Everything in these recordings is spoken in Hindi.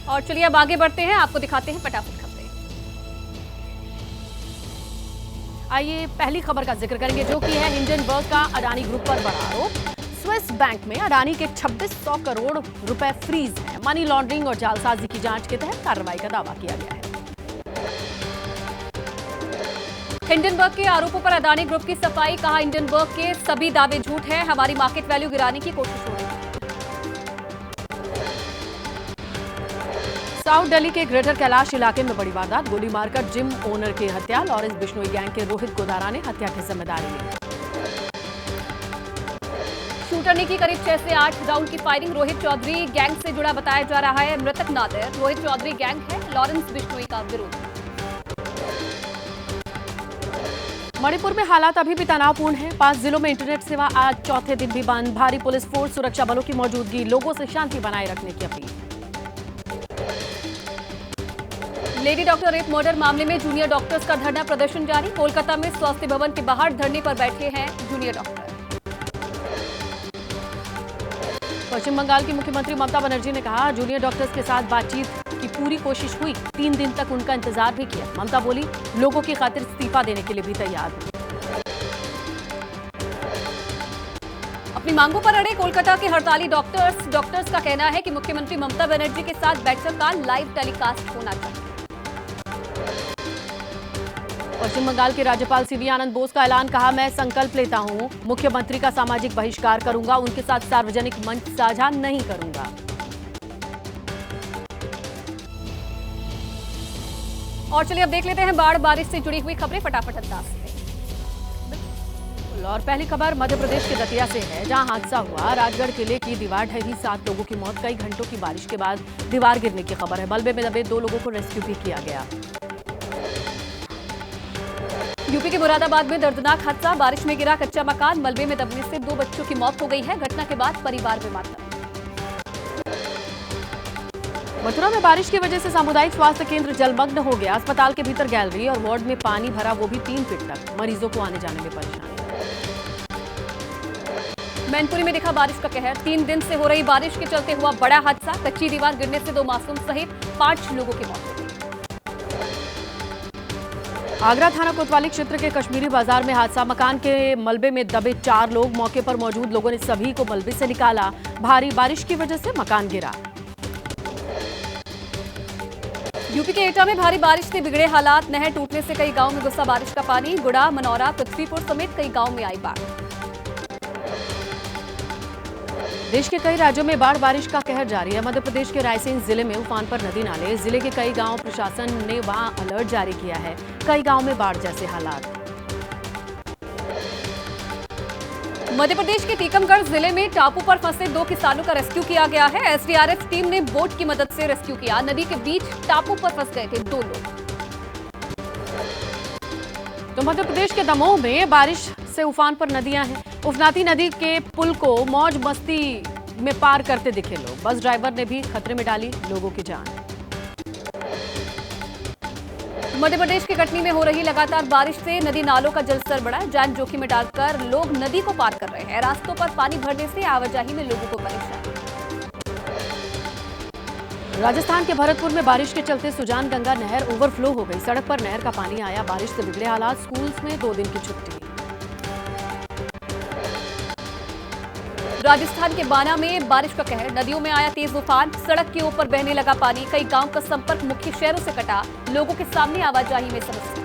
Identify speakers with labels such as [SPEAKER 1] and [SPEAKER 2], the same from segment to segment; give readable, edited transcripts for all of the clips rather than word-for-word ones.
[SPEAKER 1] और चलिए अब आगे बढ़ते हैं, आपको दिखाते हैं फटाफट खबरें। आइए पहली खबर का जिक्र करेंगे, जो कि है हिंडनबर्ग का अडानी ग्रुप पर बड़ा आरोप। स्विस बैंक में अडानी के 2600 करोड़ रुपए फ्रीज हैं। मनी लॉन्ड्रिंग और जालसाजी की जांच के तहत कार्रवाई का दावा किया गया है। हिंडनबर्ग के आरोपों पर अडानी ग्रुप की सफाई, कहा हिंडनबर्ग के सभी दावे झूठ हैं, हमारी मार्केट वैल्यू गिराने की कोशिश हो रही है। साउथ दिल्ली के ग्रेटर कैलाश इलाके में बड़ी वारदात, गोली मारकर जिम ओनर की हत्या। लॉरेंस बिश्नोई गैंग के रोहित गोदारा ने हत्या की जिम्मेदारी ली। शूटर ने की करीब 6 से 8 राउंड की फायरिंग। रोहित चौधरी गैंग से जुड़ा बताया जा रहा है। मृतक नादिर रोहित चौधरी गैंग है, लॉरेंस बिश्नोई का विरोधी। मणिपुर में हालात अभी भी तनावपूर्ण हैं। 5 जिलों में इंटरनेट सेवा आज चौथे दिन भी बंद। भारी पुलिस फोर्स, सुरक्षा बलों की मौजूदगी, लोगों से शांति बनाए रखने की appeal. Lady doctor rape murder मामले में जूनियर डॉक्टर्स का धरना प्रदर्शन जारी। कोलकाता में स्वास्थ्य भवन के बाहर धरने पर बैठे हैं जूनियर डॉक्टर। पश्चिम बंगाल की मुख्यमंत्री ममता बनर्जी ने कहा, जूनियर डॉक्टर्स के साथ बातचीत की पूरी कोशिश हुई, 3 दिन तक उनका इंतजार भी किया। ममता बोली, लोगों की खातिर इस्तीफा देने के लिए भी तैयार हूं। अपनी मांगों पर अड़े कोलकाता के हड़ताली डॉक्टर्स का कहना है कि मुख्यमंत्री ममता बनर्जी के साथ बैठक का लाइव टेलीकास्ट होना चाहिए। पश्चिम बंगाल के राज्यपाल सीवी आनंद बोस का ऐलान, कहा, मैं संकल्प लेता हूं, मुख्यमंत्री का सामाजिक बहिष्कार करूंगा, उनके साथ सार्वजनिक मंच साझा नहीं करूंगा। और चलिए अब देख लेते हैं बाढ़ बारिश से जुड़ी हुई खबरें फटाफट अंदाज में। और पहली खबर मध्य प्रदेश के दतिया से है, जहां हादसा हुआ। राजगढ़ किले की दीवार ढही, 7 लोगों की मौत। कई घंटों की बारिश के बाद दीवार गिरने की खबर है। मलबे में दबे 2 लोगों को रेस्क्यू भी किया गया। यूपी के मुरादाबाद में दर्दनाक हादसा, बारिश में गिरा कच्चा मकान, मलबे में दबने से 2 बच्चों की मौत हो गई है। घटना के बाद परिवार बेमातम। मथुरा में बारिश की वजह से सामुदायिक स्वास्थ्य केंद्र जलमग्न हो गया। अस्पताल के भीतर गैलरी और वार्ड में पानी भरा, वो भी 3 फीट तक। मरीजों को आने जाने में परेशानी। मैनपुरी में दिखा बारिश का कहर, 3 दिन से हो रही बारिश के चलते हुआ बड़ा हादसा। कच्ची दीवार गिरने से 2 मासूम सहित 5 लोगों की मौत हो गई। आगरा थाना कोतवाली क्षेत्र के कश्मीरी बाजार में हादसा, मकान के मलबे में दबे 4 लोग। मौके पर मौजूद लोगों ने सभी को मलबे से निकाला। भारी बारिश की वजह से मकान गिरा। यूपी के एटा में भारी बारिश से बिगड़े हालात, नहर टूटने से कई गांव में घुसा बारिश का पानी। गुड़ा, मनौरा, पृथ्वीपुर समेत कई गांव में आई बाढ़। देश के कई राज्यों में बाढ़ बारिश का कहर जारी है। मध्य प्रदेश के रायसेन जिले में उफान पर नदी नाले, जिले के कई गांव प्रशासन ने वहां अलर्ट जारी किया है। कई गांव में बाढ़ जैसे हालात। मध्य प्रदेश के टीकमगढ़ जिले में टापू पर फंसे 2 किसानों का रेस्क्यू किया गया है। एसडीआरएफ टीम ने बोट की मदद से रेस्क्यू किया। नदी के बीच टापू पर फंस गए थे 2 लोग। तो मध्य प्रदेश के दमोह में बारिश से उफान पर नदियां हैं। उफनाती नदी के पुल को मौज मस्ती में पार करते दिखे लोग। बस ड्राइवर ने भी खतरे में डाली लोगों की जान। मध्य प्रदेश के कटनी में हो रही लगातार बारिश से नदी नालों का जलस्तर बढ़ा। जान जोखिम में डालकर लोग नदी को पार कर रहे हैं। रास्तों पर पानी भरने से आवाजाही में लोगों को परेशानी। राजस्थान के भरतपुर में बारिश के चलते सुजान गंगा नहर ओवरफ्लो हो गई। सड़क पर नहर का पानी आया। बारिश से बिगड़े हालात, स्कूल्स में 2 दिन की छुट्टी। राजस्थान के बाना में बारिश का कहर, नदियों में आया तेज उफान। सड़क के ऊपर बहने लगा पानी। कई गांव का संपर्क मुख्य शहरों से कटा। लोगों के सामने आवाजाही में समस्या।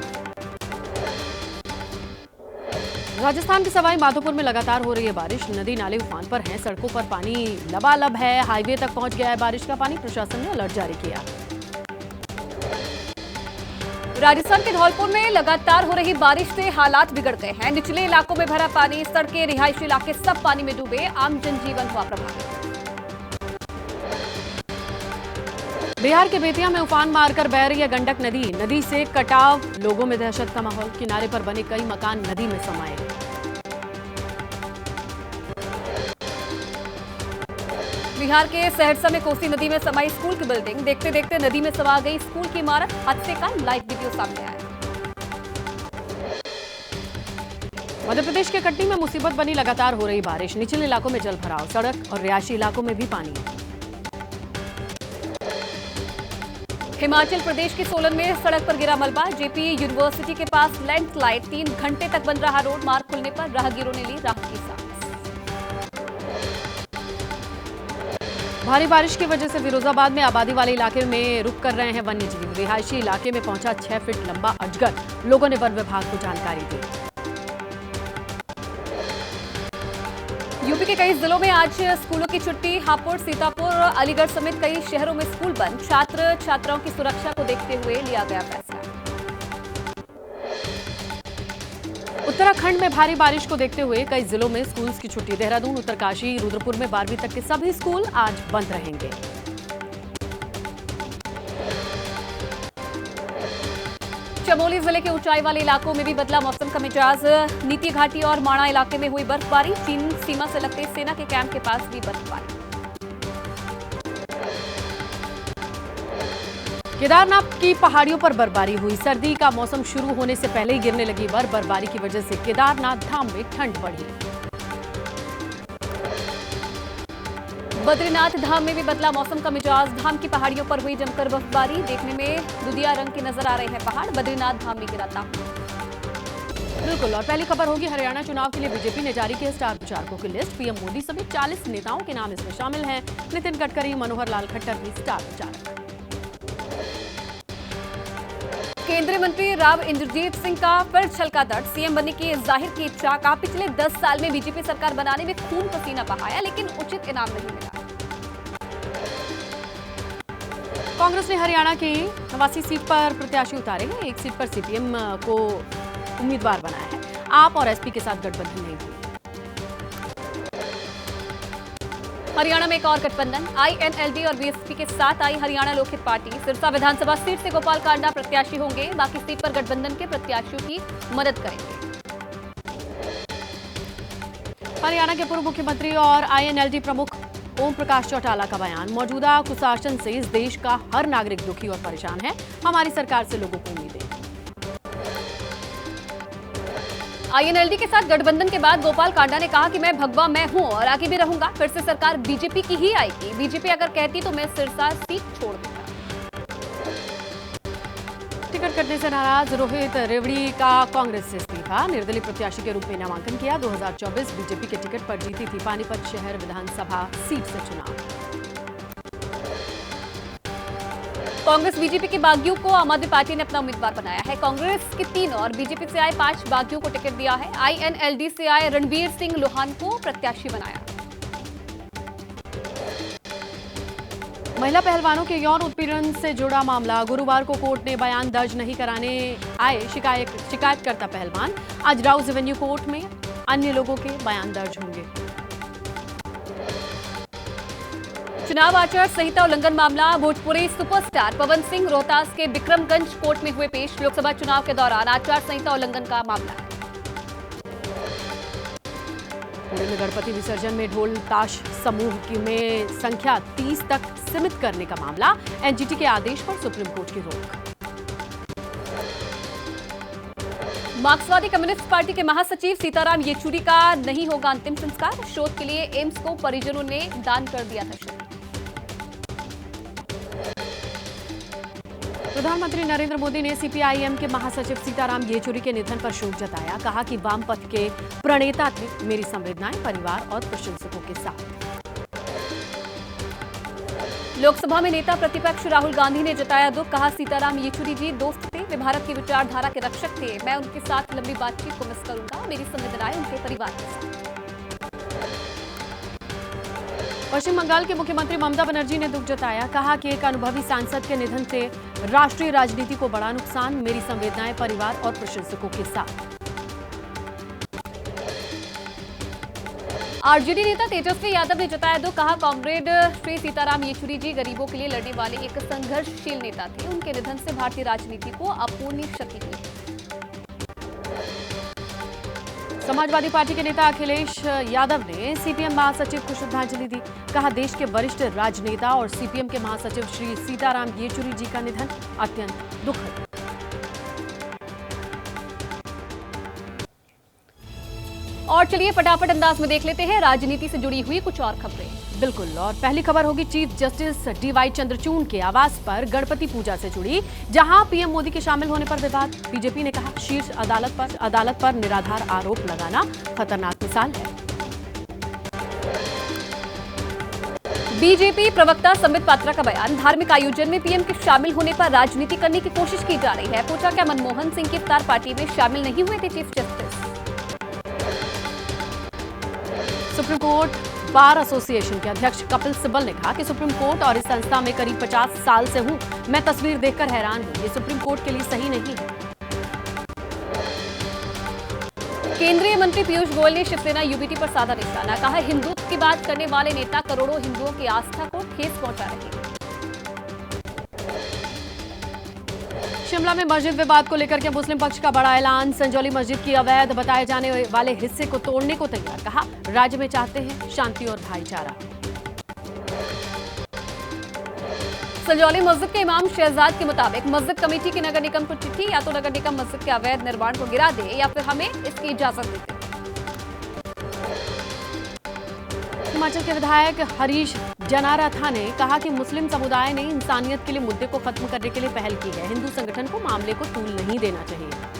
[SPEAKER 1] राजस्थान के सवाई माधोपुर में लगातार हो रही है बारिश। नदी नाले उफान पर हैं। सड़कों पर पानी लबालब है। हाईवे तक पहुंच गया है बारिश का पानी। प्रशासन ने अलर्ट जारी किया। राजस्थान के धौलपुर में लगातार हो रही बारिश से हालात बिगड़ गए हैं। निचले इलाकों में भरा पानी, सड़कें, रिहायशी इलाके सब पानी में डूबे। आम जनजीवन हुआ प्रभावित। बिहार के बेतिया में उफान मारकर बह रही है गंडक नदी। नदी से कटाव, लोगों में दहशत का माहौल। किनारे पर बने कई मकान नदी में समाये। बिहार के सहरसा में कोसी नदी में समाई स्कूल की बिल्डिंग। देखते देखते नदी में समा गई स्कूल की इमारत। हादसे का लाइव वीडियो सामने आया। मध्य प्रदेश के कटनी में मुसीबत बनी लगातार हो रही बारिश। निचले इलाकों में जल भराव, सड़क और रिहायशी इलाकों में भी पानी।
[SPEAKER 2] हिमाचल प्रदेश के सोलन में सड़क पर गिरा मलबा। जेपी यूनिवर्सिटी के पास लैंडस्लाइड, 3 घंटे तक बंद रहा रोड। मार्ग खुलने पर राहगीरों ने ली राहत की सांस।
[SPEAKER 1] भारी बारिश की वजह से फिरोजाबाद में आबादी वाले इलाके में रुक कर रहे हैं वन्यजीव। रिहायशी इलाके में पहुंचा 6 फीट लंबा अजगर। लोगों ने वन विभाग को जानकारी दी।
[SPEAKER 2] यूपी के कई जिलों में आज स्कूलों की छुट्टी। हापुड़, सीतापुर, अलीगढ़ समेत कई शहरों में स्कूल बंद। छात्र छात्राओं की सुरक्षा को देखते हुए लिया गया फैसला।
[SPEAKER 1] उत्तराखंड में भारी बारिश को देखते हुए कई जिलों में स्कूल्स की छुट्टी। देहरादून, उत्तरकाशी, रुद्रपुर में 12वीं तक के सभी स्कूल आज बंद रहेंगे।
[SPEAKER 2] चमोली जिले के ऊंचाई वाले इलाकों में भी बदला मौसम का मिजाज। नीति घाटी और माणा इलाके में हुई बर्फबारी। चीन सीमा से लगते सेना के कैंप के पास भी बर्फबारी।
[SPEAKER 1] केदारनाथ की पहाड़ियों पर बर्फबारी हुई। सर्दी का मौसम शुरू होने से पहले ही गिरने लगी बर्फबारी की वजह से केदारनाथ धाम में ठंड बढ़ी।
[SPEAKER 2] बद्रीनाथ धाम में भी बदला मौसम का मिजाज। धाम की पहाड़ियों पर हुई जमकर बर्फबारी। देखने में दुधिया रंग के नजर आ रहे हैं पहाड़। बद्रीनाथ धाम में गिरा तापमान।
[SPEAKER 1] बिल्कुल, और पहली खबर होगी हरियाणा चुनाव के लिए बीजेपी ने जारी की स्टार प्रचारकों की लिस्ट। पीएम मोदी समेत 40 नेताओं के नाम इसमें शामिल हैं। नितिन गडकरी, मनोहर लाल खट्टर भी स्टार प्रचारक।
[SPEAKER 2] केंद्रीय मंत्री राव इंद्रजीत सिंह का फिर छलका दर्द। सीएम बनने की जाहिर की इच्छा। कहा पिछले 10 साल में बीजेपी सरकार बनाने में खून पसीना बहाया, लेकिन उचित इनाम नहीं मिला।
[SPEAKER 1] कांग्रेस ने हरियाणा की 89 सीट पर प्रत्याशी उतारे हैं। एक सीट पर सीपीएम को उम्मीदवार बनाया है। आप और एसपी के साथ गठबंधन नहीं हुई।
[SPEAKER 2] हरियाणा में एक और गठबंधन। आईएनएलडी और बीएसपी के साथ आई हरियाणा लोकहित पार्टी। सिरसा विधानसभा सीट से गोपाल कांडा प्रत्याशी होंगे। बाकी सीट पर गठबंधन के प्रत्याशियों की मदद करेंगे।
[SPEAKER 1] हरियाणा के पूर्व मुख्यमंत्री और आईएनएलडी प्रमुख ओम प्रकाश चौटाला का बयान। मौजूदा कुशासन से इस देश का हर नागरिक दुखी और परेशान है। हमारी सरकार से लोगों को उम्मीदें।
[SPEAKER 2] आईएनएलडी के साथ गठबंधन के बाद गोपाल कांडा ने कहा कि मैं भगवा मैं हूं और आगे भी रहूंगा। फिर से सरकार बीजेपी की ही आएगी। बीजेपी अगर कहती तो मैं सिरसा सीट छोड़ दूंगा।
[SPEAKER 1] टिकट कटने से नाराज रोहित रेवड़ी का कांग्रेस से इस्तीफा। निर्दलीय प्रत्याशी के रूप में नामांकन किया। 2024 बीजेपी के टिकट पर जीती थी पानीपत शहर विधानसभा सीट से चुनाव।
[SPEAKER 2] कांग्रेस बीजेपी के बागियों को आम आदमी पार्टी ने अपना उम्मीदवार बनाया है। कांग्रेस के 3 और बीजेपी से आए 5 बागियों को टिकट दिया है। आईएनएलडी से आए रणबीर सिंह लोहान को प्रत्याशी बनाया।
[SPEAKER 1] महिला पहलवानों के यौन उत्पीड़न से जुड़ा मामला। गुरुवार को कोर्ट ने बयान दर्ज नहीं कराने आए शिकायतकर्ता पहलवान। आज राउज एवेन्यू कोर्ट में अन्य लोगों के बयान दर्ज होंगे।
[SPEAKER 2] चुनाव आचार संहिता उल्लंघन मामला। भोजपुरी सुपरस्टार पवन सिंह रोहतास के बिक्रमगंज कोर्ट में हुए पेश। लोकसभा चुनाव के दौरान आचार संहिता उल्लंघन का मामला है।
[SPEAKER 1] पुणे में गणपति विसर्जन में ढोल ताश समूह की में संख्या 30 तक सीमित करने का मामला। एनजीटी के आदेश पर सुप्रीम कोर्ट की रोक।
[SPEAKER 2] मार्क्सवादी कम्युनिस्ट पार्टी के महासचिव सीताराम येचुरी का नहीं होगा अंतिम संस्कार। शोध के लिए एम्स को परिजनों ने दान कर दिया था शरीर।
[SPEAKER 1] प्रधानमंत्री नरेंद्र मोदी ने सीपीआईएम के महासचिव सीताराम येचुरी के निधन पर शोक जताया। कहा कि वामपंथ के प्रणेता थे। मेरी संवेदनाएं परिवार और प्रशंसकों के साथ।
[SPEAKER 2] लोकसभा में नेता प्रतिपक्ष राहुल गांधी ने जताया दुख। कहा सीताराम येचुरी जी दोस्त थे। वे भारत की विचारधारा के रक्षक थे। मैं उनके साथ लंबी बातचीत को मिस करूंगा। मेरी संवेदनाएं उनके परिवार के साथ।
[SPEAKER 1] पश्चिम बंगाल के मुख्यमंत्री ममता बनर्जी ने दुख जताया। कहा कि एक अनुभवी सांसद के निधन से राष्ट्रीय राजनीति को बड़ा नुकसान। मेरी संवेदनाएं परिवार और प्रशंसकों के साथ।
[SPEAKER 2] आरजेडी नेता तेजस्वी यादव ने जताया दुख। कहा कॉमरेड श्री सीताराम येचुरी जी गरीबों के लिए लड़ने वाले एक संघर्षशील नेता थे। उनके निधन से भारतीय राजनीति को अपूर्णीय क्षति हुई।
[SPEAKER 1] समाजवादी पार्टी के नेता अखिलेश यादव ने सीपीएम महासचिव को श्रद्धांजलि दी। कहा देश के वरिष्ठ राजनेता और सीपीएम के महासचिव श्री सीताराम येचुरी जी का निधन अत्यंत दुखद।
[SPEAKER 2] और चलिए फटाफट अंदाज में देख लेते हैं राजनीति से जुड़ी हुई कुछ और खबरें।
[SPEAKER 1] बिल्कुल, और पहली खबर होगी चीफ जस्टिस डीवाई चंद्रचूड़ के आवास पर गणपति पूजा से जुड़ी, जहां पीएम मोदी के शामिल होने पर विवाद। बीजेपी ने कहा शीर्ष अदालत पर निराधार आरोप लगाना खतरनाक मिसाल है।
[SPEAKER 2] बीजेपी प्रवक्ता संबित पात्रा का बयान, धार्मिक आयोजन में पीएम के शामिल होने पर राजनीति करने की कोशिश की जा रही है। पूछा क्या मनमोहन सिंह की इफ्तार पार्टी में शामिल नहीं हुए थे chief justice.
[SPEAKER 1] Supreme court bar association के अध्यक्ष कपिल सिब्बल ने कहा कि सुप्रीम कोर्ट और इस संस्था में करीब 50 साल से हूं, मैं तस्वीर देखकर हैरान हूं, ये सुप्रीम कोर्ट के लिए सही नहीं है।
[SPEAKER 2] केंद्रीय मंत्री पीयूष गोयल ने शिवसेना यूबीटी पर साधा निशाना, कहा हिंदुत्व की बात करने वाले नेता करोड़ों हिंदुओं की आस्था को ठेस पहुंचा रहे हैं।
[SPEAKER 1] शिमला में मस्जिद विवाद को लेकर के मुस्लिम पक्ष का बड़ा ऐलान, संजौली मस्जिद की अवैध बताए जाने वाले हिस्से को तोड़ने को तैयार, कहा राज्य में चाहते हैं शांति और भाईचारा।
[SPEAKER 2] संजौली मस्जिद के इमाम शहजाद के मुताबिक मस्जिद कमेटी की नगर निगम को चिट्ठी, या तो नगर निगम मस्जिद के अवैध निर्माण को गिरा दे या फिर हमें इसकी इजाजत दे।
[SPEAKER 1] हिमाचल के विधायक हरीश जनाराथा ने कहा कि मुस्लिम समुदाय ने इंसानियत के लिए मुद्दे को खत्म करने के लिए पहल की है, हिंदू संगठन को मामले को तूल नहीं देना चाहिए।